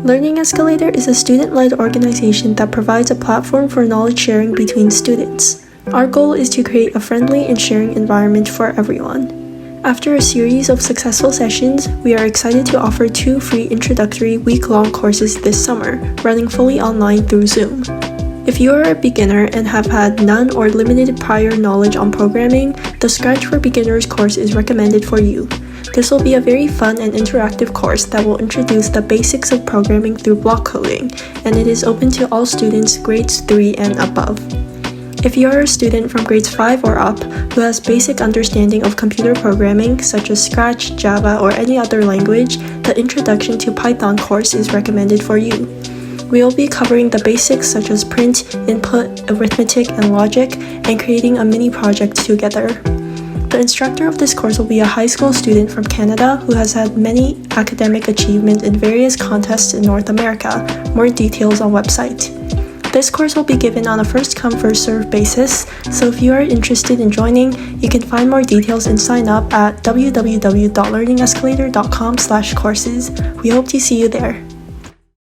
Learning Escalator is a student-led organization that provides a platform for knowledge sharing between students. Our goal is to create a friendly and sharing environment for everyone. After a series of successful sessions, we are excited to offer 2 free introductory week-long courses this summer, running fully online through Zoom. If you are a beginner and have had none or limited prior knowledge on programming, the Scratch for Beginners course is recommended for you. This will be a very fun and interactive course that will introduce the basics of programming through block coding, and it is open to all students grades 3 and above. If you are a student from grades 5 or up who has basic understanding of computer programming such as Scratch, Java, or any other language, the Introduction to Python course is recommended for you. We will be covering the basics such as print, input, arithmetic, and logic, and creating a mini project together. The instructor of this course will be a high school student from Canada who has had many academic achievements in various contests in North America. More details on website. This course will be given on a first-come, first-served basis, so if you are interested in joining, you can find more details and sign up at www.learningescalator.com/courses. We hope to see you there.